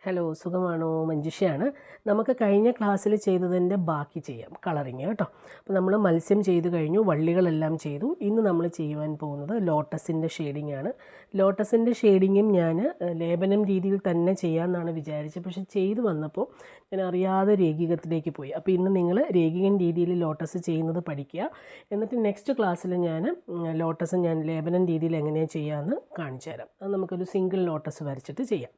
Hello, സുഖമാണോ? മഞ്ജുഷയാണ്. നമുക്ക് കഴിഞ്ഞ ക്ലാസ്സിൽ ചെയ്തതിൻ്റെ ബാക്കി ചെയ്യാം, കളറിങ് കേട്ടോ. അപ്പോൾ നമ്മൾ മത്സ്യം ചെയ്ത് കഴിഞ്ഞു, വള്ളികളെല്ലാം ചെയ്തു. ഇന്ന് നമ്മൾ ചെയ്യുവാൻ പോകുന്നത് ലോട്ടസിൻ്റെ ഷെയ്ഡിങ് ആണ്. ലോട്ടസിൻ്റെ ഷെയ്ഡിങ്ങും ഞാൻ ലേപനം രീതിയിൽ തന്നെ ചെയ്യാമെന്നാണ് വിചാരിച്ചത്. പക്ഷേ ചെയ്തു വന്നപ്പോൾ ഞാൻ അറിയാതെ രേഖികത്തിലേക്ക് പോയി. അപ്പോൾ ഇന്ന് നിങ്ങൾ രേഖികൻ രീതിയിൽ ലോട്ടസ് ചെയ്യുന്നത് പഠിക്കുക. എന്നിട്ട് നെക്സ്റ്റ് ക്ലാസ്സിൽ ലോട്ടസ് ഞാൻ ലേപനം രീതിയിൽ എങ്ങനെയാണ് ചെയ്യാമെന്ന് കാണിച്ചു തരാം. അത് നമുക്കൊരു സിംഗിൾ ലോട്ടസ് വരച്ചിട്ട് ചെയ്യാം.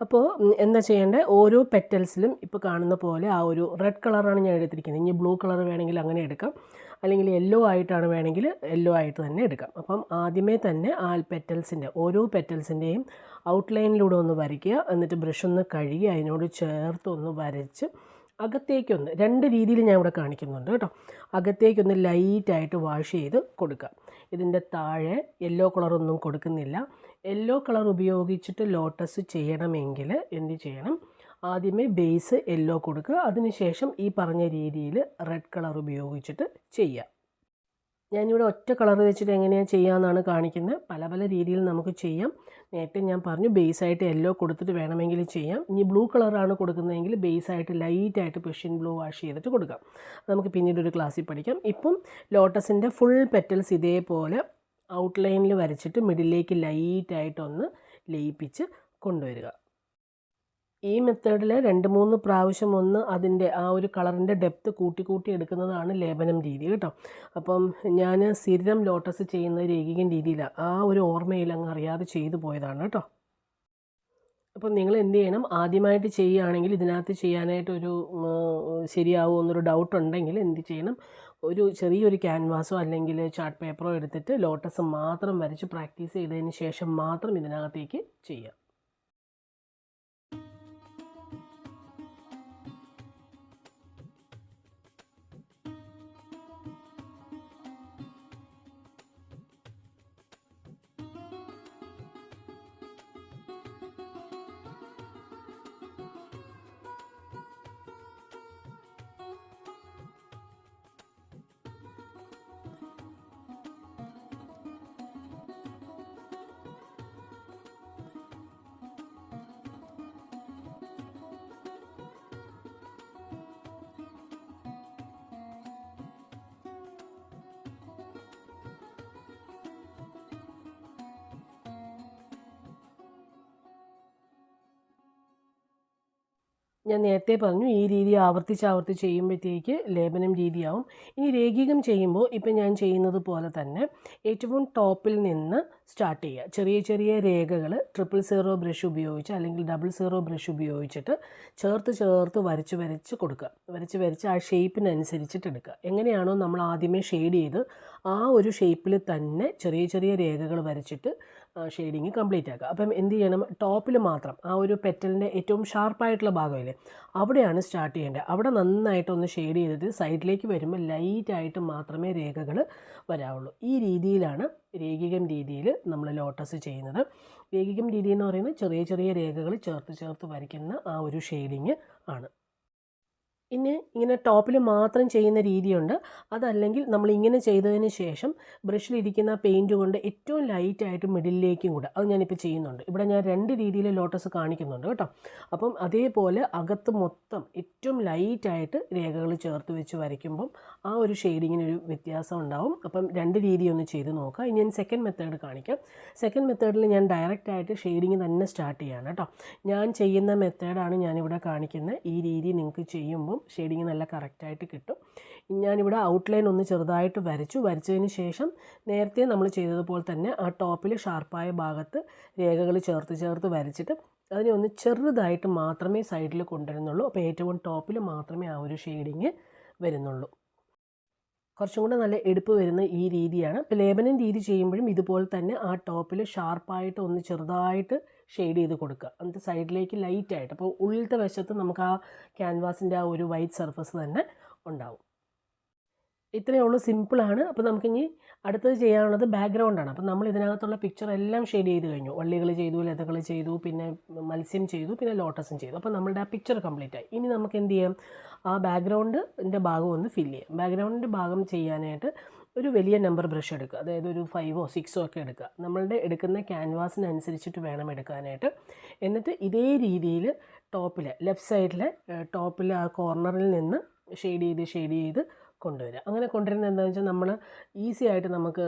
അപ്പോൾ എന്താ ചെയ്യേണ്ടത്, ഓരോ പെറ്റൽസിലും ഇപ്പോൾ കാണുന്ന പോലെ ആ ഒരു റെഡ് കളറാണ് ഞാൻ എടുത്തിരിക്കുന്നത്. ഇനി ബ്ലൂ കളർ വേണമെങ്കിൽ അങ്ങനെ എടുക്കാം, അല്ലെങ്കിൽ യെല്ലോ ആയിട്ടാണ് വേണമെങ്കിൽ യെല്ലോ ആയിട്ട് തന്നെ എടുക്കാം. അപ്പം ആദ്യമേ തന്നെ ആ പെറ്റൽസിൻ്റെ ഓരോ പെറ്റൽസിൻ്റെയും ഔട്ട്ലൈനിലൂടെ ഒന്ന് വരയ്ക്കുക. എന്നിട്ട് ബ്രഷ് ഒന്ന് കഴുകി അതിനോട് ചേർത്തൊന്ന് വരച്ച് അകത്തേക്കൊന്ന് രണ്ട് രീതിയിൽ ഞാൻ ഇവിടെ കാണിക്കുന്നുണ്ട് കേട്ടോ. അകത്തേക്കൊന്ന് ലൈറ്റായിട്ട് വാഷ് ചെയ്ത് കൊടുക്കുക. ഇതിൻ്റെ താഴെ യെല്ലോ കളറൊന്നും കൊടുക്കുന്നില്ല. യെല്ലോ കളർ ഉപയോഗിച്ചിട്ട് ലോട്ടസ് ചെയ്യണമെങ്കിൽ എന്ത് ചെയ്യണം, ആദ്യമേ ബേസ് യെല്ലോ കൊടുക്കുക. അതിനുശേഷം ഈ പറഞ്ഞ രീതിയിൽ റെഡ് കളർ ഉപയോഗിച്ചിട്ട് ചെയ്യുക. ഞാനിവിടെ ഒറ്റ കളർ വെച്ചിട്ട് എങ്ങനെയാണ് ചെയ്യാമെന്നാണ് കാണിക്കുന്നത്. പല പല രീതിയിൽ നമുക്ക് ചെയ്യാം. നേരത്തെ ഞാൻ പറഞ്ഞു ബേസായിട്ട് യെല്ലോ കൊടുത്തിട്ട് വേണമെങ്കിൽ ചെയ്യാം. ഇനി ബ്ലൂ കളറാണ് കൊടുക്കുന്നതെങ്കിൽ ബേസായിട്ട് ലൈറ്റായിട്ട് പെർഷ്യൻ ബ്ലൂ വാഷ് ചെയ്തിട്ട് കൊടുക്കാം. നമുക്ക് പിന്നീട് ഒരു ക്ലാസ്സിൽ പഠിക്കാം. ഇപ്പം ലോട്ടസിൻ്റെ ഫുൾ പെറ്റൽസ് ഇതേപോലെ ഔട്ട്ലൈനിൽ വരച്ചിട്ട് മിഡിലേക്ക് ലൈറ്റായിട്ടൊന്ന് ലയിപ്പിച്ച് കൊണ്ടുവരിക. ഈ മെത്തേഡിൽ 2-3 പ്രാവശ്യം ഒന്ന് അതിൻ്റെ ആ ഒരു കളറിൻ്റെ ഡെപ്ത്ത് കൂട്ടി എടുക്കുന്നതാണ് ലേപനം രീതി കേട്ടോ. അപ്പം ഞാൻ സ്ഥിരം ലോട്ടസ് ചെയ്യുന്ന രേഖികൻ രീതിയിലാണ്, ആ ഒരു ഓർമ്മയിൽ അങ്ങ് അറിയാതെ ചെയ്തു പോയതാണ് കേട്ടോ. അപ്പം നിങ്ങൾ എന്ത് ചെയ്യണം, ആദ്യമായിട്ട് ചെയ്യുകയാണെങ്കിൽ ഇതിനകത്ത് ചെയ്യാനായിട്ടൊരു ശരിയാവുമോ എന്നൊരു ഡൗട്ട് ഉണ്ടെങ്കിൽ എന്ത് ചെയ്യണം, ഒരു ചെറിയൊരു ക്യാൻവാസോ അല്ലെങ്കിൽ ചാർട്ട് പേപ്പറോ എടുത്തിട്ട് ലോട്ടസ് മാത്രം വരച്ച് പ്രാക്ടീസ് ചെയ്തതിന് ശേഷം മാത്രം ഇതിനകത്തേക്ക് ചെയ്യാം. ഞാൻ നേരത്തെ പറഞ്ഞു ഈ രീതി ആവർത്തിച്ച് ചെയ്യുമ്പോഴത്തേക്ക് ലേപനം രീതിയാവും. ഇനി രേഖികം ചെയ്യുമ്പോൾ ഇപ്പം ഞാൻ ചെയ്യുന്നത് പോലെ തന്നെ ഏറ്റവും ടോപ്പിൽ നിന്ന് സ്റ്റാർട്ട് ചെയ്യുക. ചെറിയ ചെറിയ രേഖകൾ 000 ബ്രഷ് ഉപയോഗിച്ച് അല്ലെങ്കിൽ 00 ബ്രഷ് ഉപയോഗിച്ചിട്ട് ചേർത്ത് വരച്ച് കൊടുക്കുക. വരച്ച് ആ ഷേപ്പിനനുസരിച്ചിട്ട് എടുക്കുക. എങ്ങനെയാണോ നമ്മൾ ആദ്യമേ ഷെയ്ഡ് ചെയ്ത് ആ ഒരു ഷേപ്പിൽ തന്നെ ചെറിയ ചെറിയ രേഖകൾ വരച്ചിട്ട് ഷെയ്ഡിങ് കംപ്ലീറ്റ് ആക്കുക. അപ്പം എന്ത് ചെയ്യണം, ടോപ്പിൽ മാത്രം ആ ഒരു പെറ്റലിൻ്റെ ഏറ്റവും ഷാർപ്പായിട്ടുള്ള ഭാഗമില്ലേ അവിടെയാണ് സ്റ്റാർട്ട് ചെയ്യേണ്ടത്. അവിടെ നന്നായിട്ടൊന്ന് ഷെയ്ഡ് ചെയ്തിട്ട് സൈഡിലേക്ക് വരുമ്പോൾ ലൈറ്റായിട്ട് മാത്രമേ രേഖകൾ വരാവുള്ളൂ. ഈ രീതിയിലാണ് രേഖികം രീതിയിൽ നമ്മൾ ലോട്ടസ് ചെയ്യുന്നത്. രേഖികം രീതി എന്ന് പറയുന്നത് ചെറിയ ചെറിയ രേഖകൾ ചേർത്ത് വരയ്ക്കുന്ന ആ ഒരു ഷെയ്ഡിങ് ആണ്. ഇനി ഇങ്ങനെ ടോപ്പിൽ മാത്രം ചെയ്യുന്ന രീതിയുണ്ട്. അതല്ലെങ്കിൽ നമ്മൾ ഇങ്ങനെ ചെയ്തതിന് ശേഷം ബ്രഷിലിരിക്കുന്ന പെയിൻറ്റ് കൊണ്ട് ഏറ്റവും ലൈറ്റായിട്ട് മിഡിലേക്കും കൂടെ അത് ഞാനിപ്പോൾ ചെയ്യുന്നുണ്ട്. ഇവിടെ ഞാൻ 2 രീതിയിൽ ലോട്ടസ് കാണിക്കുന്നുണ്ട് കേട്ടോ. അപ്പം അതേപോലെ അകത്ത് മൊത്തം ഏറ്റവും ലൈറ്റായിട്ട് രേഖകൾ ചേർത്ത് വെച്ച് വരയ്ക്കുമ്പം ആ ഒരു ഷെയ്ഡിങ്ങിനൊരു വ്യത്യാസം ഉണ്ടാവും. അപ്പം 2 രീതി ഒന്ന് ചെയ്ത് നോക്കുക. ഇനി ഞാൻ സെക്കൻഡ് മെത്തേഡ് കാണിക്കാം. സെക്കൻഡ് മെത്തേഡിൽ ഞാൻ ഡയറക്റ്റായിട്ട് ഷെയ്ഡിങ് തന്നെ സ്റ്റാർട്ട് ചെയ്യാണ് കേട്ടോ. ഞാൻ ചെയ്യുന്ന മെത്തേഡാണ് ഞാനിവിടെ കാണിക്കുന്നത്. ഈ രീതി നിങ്ങൾക്ക് ചെയ്യുമ്പം ഷെയ്ഡിങ് നല്ല കറക്റ്റായിട്ട് കിട്ടും. ഞാനിവിടെ ഔട്ട്ലൈൻ ഒന്ന് ചെറുതായിട്ട് വരച്ചതിന് ശേഷം നേരത്തെ നമ്മൾ ചെയ്തതുപോലെ തന്നെ ആ ടോപ്പിൽ ഷാർപ്പായ ഭാഗത്ത് രേഖകൾ ചേർത്ത് വരച്ചിട്ട് അതിനെ ഒന്ന് ചെറുതായിട്ട് മാത്രമേ സൈഡിൽ കൊണ്ടുവരുന്നുള്ളൂ. അപ്പോൾ ഏറ്റവും ടോപ്പിൽ മാത്രമേ ആ ഒരു ഷെയ്ഡിങ് വരുന്നുള്ളൂ. കുറച്ചും കൂടെ നല്ല എടുപ്പ് വരുന്ന ഈ രീതിയാണ്. ഇപ്പോൾ ലേപനം രീതി ചെയ്യുമ്പോഴും ഇതുപോലെ തന്നെ ആ ടോപ്പിൽ ഷാർപ്പായിട്ട് ഒന്ന് ചെറുതായിട്ട് ഷെയ്ഡ് ചെയ്ത് കൊടുക്കുക. എന്നിട്ട് സൈഡിലേക്ക് ലൈറ്റായിട്ട്, അപ്പോൾ ഉള്ളിലത്തെ വശത്ത് നമുക്ക് ആ ക്യാൻവാസിൻ്റെ ആ ഒരു വൈറ്റ് സർഫസ് തന്നെ ഉണ്ടാവും. ഇത്രയേ ഉള്ളൂ, സിമ്പിളാണ്. അപ്പോൾ നമുക്കിനി അടുത്തത് ചെയ്യാനുള്ളത് ബാക്ക്ഗ്രൗണ്ടാണ്. അപ്പോൾ നമ്മൾ ഇതിനകത്തുള്ള പിക്ചർ എല്ലാം ഷെയ്ഡ് ചെയ്ത് കഴിഞ്ഞു. വള്ളികൾ ചെയ്തു, ലതകൾ ചെയ്തു, പിന്നെ മത്സ്യം ചെയ്തു, പിന്നെ ലോട്ടസും ചെയ്തു. അപ്പോൾ നമ്മളുടെ ആ പിക്ചർ കംപ്ലീറ്റ് ആയി. ഇനി നമുക്ക് എന്ത് ചെയ്യാം, ആ ബാക്ക്ഗ്രൗണ്ടിൻ്റെ ഭാഗം ഒന്ന് ഫില്ല് ചെയ്യാം. ബാക്ക്ഗ്രൗണ്ടിൻ്റെ ഭാഗം ചെയ്യാനായിട്ട് ഒരു വലിയ നമ്പർ ബ്രഷ് എടുക്കുക, അതായത് ഒരു 5ഓ 6ഓ ഒക്കെ എടുക്കുക. നമ്മളുടെ എടുക്കുന്ന ക്യാൻവാസിനനുസരിച്ചിട്ട് വേണം എടുക്കാനായിട്ട്. എന്നിട്ട് ഇതേ രീതിയിൽ ടോപ്പിൽ ലെഫ്റ്റ് സൈഡിലെ ടോപ്പിൽ ആ കോർണറിൽ നിന്ന് ഷെയ്ഡ് ചെയ്ത് കൊണ്ടുവരിക. അങ്ങനെ കൊണ്ടുവരുന്നത് എന്താണെന്ന് വെച്ചാൽ നമ്മൾ ഈസി ആയിട്ട് നമുക്ക്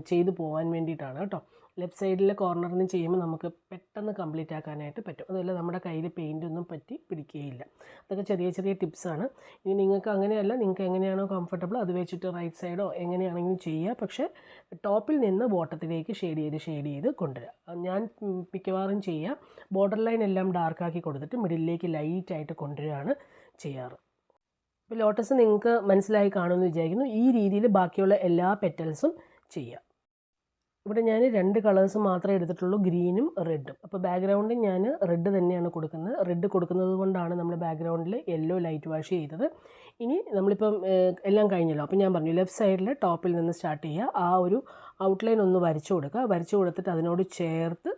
ചെയ്തു പോകാൻ വേണ്ടിയിട്ടാണ് കേട്ടോ. ലെഫ്റ്റ് സൈഡിലെ കോർണറിൽ നിന്ന് ചെയ്യുമ്പോൾ നമുക്ക് പെട്ടെന്ന് കംപ്ലീറ്റ് ആക്കാനായിട്ട് പറ്റും. അതുപോലെ നമ്മുടെ കയ്യിൽ പെയിൻ്റൊന്നും പറ്റി പിടിക്കുകയില്ല. അതൊക്കെ ചെറിയ ചെറിയ ടിപ്സാണ്. ഇനി നിങ്ങൾക്ക് അങ്ങനെയല്ല, നിങ്ങൾക്ക് എങ്ങനെയാണോ കംഫർട്ടബിൾ അത് വെച്ചിട്ട് റൈറ്റ് സൈഡോ എങ്ങനെയാണെങ്കിലും ചെയ്യുക. പക്ഷേ ടോപ്പിൽ നിന്ന് ബോട്ടത്തിലേക്ക് ഷെയ്ഡ് ചെയ്ത് കൊണ്ടുവരിക. ഞാൻ മിക്കവാറും ചെയ്യുക ബോർഡർ ലൈൻ എല്ലാം ഡാർക്കാക്കി കൊടുത്തിട്ട് മിഡിലേക്ക് ലൈറ്റായിട്ട് കൊണ്ടുവരികയാണ് ചെയ്യാറ്. ഇപ്പോൾ ലോട്ടസ് നിങ്ങൾക്ക് മനസ്സിലായി കാണുമെന്ന് വിചാരിക്കുന്നു. ഈ രീതിയിൽ ബാക്കിയുള്ള എല്ലാ പെറ്റൽസും ചെയ്യുക. ഇവിടെ ഞാൻ 2 കളേഴ്സ് മാത്രമേ എടുത്തിട്ടുള്ളൂ, ഗ്രീനും റെഡും. അപ്പോൾ ബാക്ക്ഗ്രൗണ്ടിൽ ഞാൻ റെഡ് തന്നെയാണ് കൊടുക്കുന്നത്. റെഡ് കൊടുക്കുന്നത് കൊണ്ടാണ് നമ്മൾ ബാക്ക്ഗ്രൗണ്ടിൽ യെല്ലോ ലൈറ്റ് വാഷ് ചെയ്തത്. ഇനി നമ്മളിപ്പം എല്ലാം കഴിഞ്ഞല്ലോ. അപ്പോൾ ഞാൻ പറഞ്ഞു ലെഫ്റ്റ് സൈഡിൽ ടോപ്പിൽ നിന്ന് സ്റ്റാർട്ട് ചെയ്യുക. ആ ഒരു ഔട്ട്ലൈൻ ഒന്ന് വരച്ചു കൊടുക്കുക. വരച്ചു കൊടുത്തിട്ട് അതിനോട് ചേർത്ത്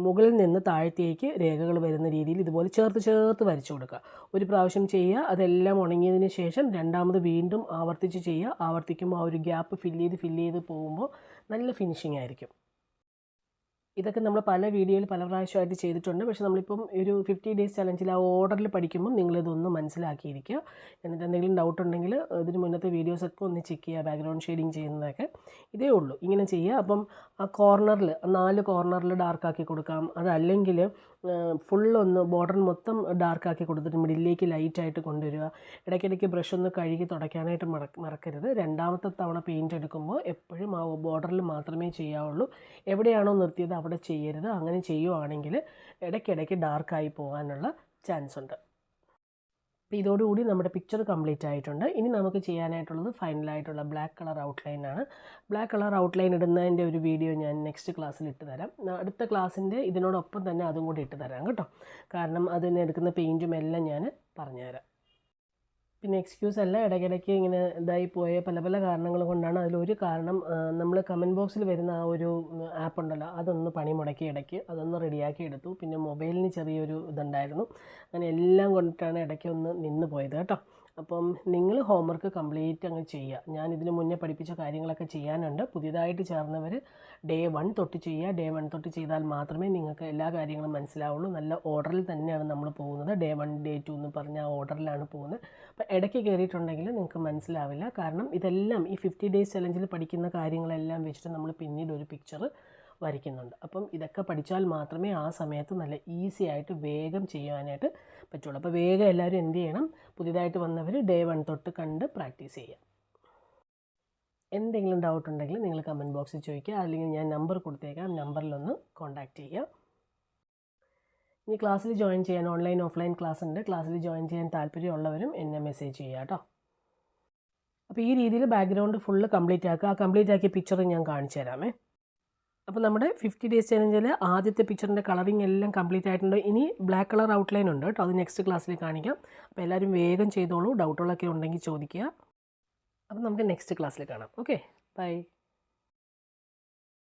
മുകളിൽ നിന്ന് താഴത്തേക്ക് രേഖകൾ വരുന്ന രീതിയിൽ ഇതുപോലെ ചേർത്ത് വരച്ചു കൊടുക്കുക. ഒരു പ്രാവശ്യം ചെയ്യുക, അതെല്ലാം ഉണങ്ങിയതിന് ശേഷം രണ്ടാമത് വീണ്ടും ആവർത്തിച്ച് ചെയ്യുക. ആവർത്തിക്കുമ്പോൾ ആ ഒരു ഗ്യാപ്പ് ഫില്ല് ചെയ്ത് പോകുമ്പോൾ നല്ല ഫിനിഷിംഗ് ആയിരിക്കും. ഇതൊക്കെ നമ്മൾ പല വീഡിയോയിൽ പല പ്രാവശ്യമായിട്ട് ചെയ്തിട്ടുണ്ട്. പക്ഷേ നമ്മളിപ്പം ഒരു 50 ഡേയ്സ് ചലഞ്ചിൽ ആ ഓർഡറിൽ പഠിക്കുമ്പം നിങ്ങളിതൊന്ന് മനസ്സിലാക്കിയിരിക്കുക. എന്നിട്ട് എന്തെങ്കിലും ഡൗട്ട് ഉണ്ടെങ്കിൽ ഇതിന് മുന്നത്തെ വീഡിയോസൊക്കെ ഒന്ന് ചെക്ക് ചെയ്യുക. ബാക്ക്ഗ്രൗണ്ട് ഷെയ്ഡിങ് ചെയ്യുന്നതൊക്കെ ഇതേ ഉള്ളൂ, ഇങ്ങനെ ചെയ്യുക. അപ്പം ആ കോർണറിൽ 4 കോർണറിൽ ഡാർക്കാക്കി കൊടുക്കാം. അതല്ലെങ്കിൽ ഫുള്ളൊന്ന് ബോർഡർ മൊത്തം ഡാർക്കാക്കി കൊടുത്തിട്ട് മിഡിലേക്ക് ലൈറ്റായിട്ട് കൊണ്ടുവരിക. ഇടയ്ക്കിടയ്ക്ക് ബ്രഷ് ഒന്ന് കഴുകി തുടയ്ക്കാനായിട്ട് മറക്കരുത്. രണ്ടാമത്തെ തവണ പെയിൻറ്റ് എടുക്കുമ്പോൾ എപ്പോഴും ആ ബോർഡറിൽ മാത്രമേ ചെയ്യാവുള്ളൂ. എവിടെയാണോ നിർത്തിയത് അവിടെ ചെയ്യരുത്. അങ്ങനെ ചെയ്യുവാണെങ്കിൽ ഇടയ്ക്കിടയ്ക്ക് ഡാർക്കായി പോകാനുള്ള ചാൻസ് ഉണ്ട്. അപ്പോൾ ഇതോടുകൂടി നമ്മുടെ പിക്ചർ കംപ്ലീറ്റ് ആയിട്ടുണ്ട്. ഇനി നമുക്ക് ചെയ്യാനായിട്ടുള്ളത് ഫൈനലായിട്ടുള്ള ബ്ലാക്ക് കളർ ഔട്ട്ലൈനാണ്. ബ്ലാക്ക് കളർ ഔട്ട്ലൈൻ ഇടുന്നതിൻ്റെ ഒരു വീഡിയോ ഞാൻ നെക്സ്റ്റ് ക്ലാസ്സിൽ ഇട്ട് തരാം. അടുത്ത ക്ലാസ്സിൻ്റെ ഇതിനോടൊപ്പം തന്നെ അതും കൂടി ഇട്ട് തരാം കേട്ടോ. കാരണം അതിന് എടുക്കുന്ന പെയിൻറ്റും എല്ലാം ഞാൻ പറഞ്ഞുതരാം. പിന്നെ എക്സ്ക്യൂസ് അല്ല, ഇടയ്ക്കിടയ്ക്ക് ഇങ്ങനെ ഇതായി പോയ പല കാരണങ്ങൾ കൊണ്ടാണ്. അതിലൊരു കാരണം നമ്മൾ കമൻറ്റ് ബോക്സിൽ വരുന്ന ആ ഒരു ആപ്പ് ഉണ്ടല്ലോ, അതൊന്ന് പണി മുടക്കി ഇടയ്ക്ക് അതൊന്ന് റെഡിയാക്കി എടുത്തു. പിന്നെ മൊബൈലിന് ചെറിയൊരു ഇതുണ്ടായിരുന്നു. അങ്ങനെ എല്ലാം കൊണ്ടിട്ടാണ് ഇടയ്ക്ക് ഒന്ന് നിന്ന് പോയത് കേട്ടോ. അപ്പം നിങ്ങൾ ഹോംവർക്ക് കംപ്ലീറ്റ് അങ്ങ് ചെയ്യുക. ഞാൻ ഇതിന് മുന്നേ പഠിപ്പിച്ച കാര്യങ്ങളൊക്കെ ചെയ്യാനുണ്ട്. പുതിയതായിട്ട് ചേർന്നവർ ഡേ 1 തൊട്ട് ചെയ്യുക. ഡേ 1 തൊട്ട് ചെയ്താൽ മാത്രമേ നിങ്ങൾക്ക് എല്ലാ കാര്യങ്ങളും മനസ്സിലാവുള്ളൂ. നല്ല ഓർഡറിൽ തന്നെയാണ് നമ്മൾ പോകുന്നത്. ഡേ 1 ഡേ 2 എന്ന് പറഞ്ഞ ആ ഓർഡറിലാണ് പോകുന്നത്. അപ്പോൾ ഇടയ്ക്ക് കയറിയിട്ടുണ്ടെങ്കിൽ നിങ്ങൾക്ക് മനസ്സിലാവില്ല. കാരണം ഇതെല്ലാം ഈ 50 ഡേയ്സ് ചലഞ്ചിൽ പഠിക്കുന്ന കാര്യങ്ങളെല്ലാം വെച്ചിട്ട് നമ്മൾ പിന്നീട് ഒരു പിക്ചർ വരയ്ക്കുന്നുണ്ട്. അപ്പം ഇതൊക്കെ പഠിച്ചാൽ മാത്രമേ ആ സമയത്ത് നല്ല ഈസി ആയിട്ട് വേഗം ചെയ്യാനായിട്ട് പറ്റുള്ളൂ. അപ്പോൾ വേഗം എല്ലാവരും എന്ത് ചെയ്യണം, പുതിയതായിട്ട് വന്നവർ ഡേ 1 തൊട്ട് കണ്ട് പ്രാക്ടീസ് ചെയ്യുക. എന്തെങ്കിലും ഡൗട്ട് ഉണ്ടെങ്കിൽ നിങ്ങൾ കമൻറ്റ് ബോക്സിൽ ചോദിക്കുക, അല്ലെങ്കിൽ ഞാൻ നമ്പർ കൊടുത്തേക്കാം, നമ്പറിലൊന്ന് കോൺടാക്റ്റ് ചെയ്യുക. ഇനി ക്ലാസ്സിൽ ജോയിൻ ചെയ്യാൻ ഓൺലൈൻ ഓഫ്ലൈൻ ക്ലാസ് ഉണ്ട്. ക്ലാസ്സിൽ ജോയിൻ ചെയ്യാൻ താല്പര്യമുള്ളവരും എന്നെ മെസ്സേജ് ചെയ്യുക കേട്ടോ. അപ്പോൾ ഈ രീതിയിൽ ബാക്ക്ഗ്രൗണ്ട് ഫുള്ള് കംപ്ലീറ്റ് ആക്കുക. ആ കംപ്ലീറ്റ് ആക്കിയ പിക്ചർ ഞാൻ കാണിച്ചു തരാമേ. അപ്പോൾ നമ്മുടെ 50 ഡേയ്സ് ചലഞ്ചിൽ ആദ്യത്തെ പിക്ചറിൻ്റെ കളറിങ് എല്ലാം കംപ്ലീറ്റ് ആയിട്ടുണ്ട്. ഇനി ബ്ലാക്ക് കളർ ഔട്ട്ലൈൻ ഉണ്ട് കേട്ടോ, അത് നെക്സ്റ്റ് ക്ലാസ്സിൽ കാണിക്കാം. അപ്പോൾ എല്ലാവരും വേഗം ചെയ്തോളൂ. ഡൗട്ടുകളൊക്കെ ഉണ്ടെങ്കിൽ ചോദിക്കുക. അപ്പോൾ നമുക്ക് നെക്സ്റ്റ് ക്ലാസ്സിൽ കാണാം. Okay, by.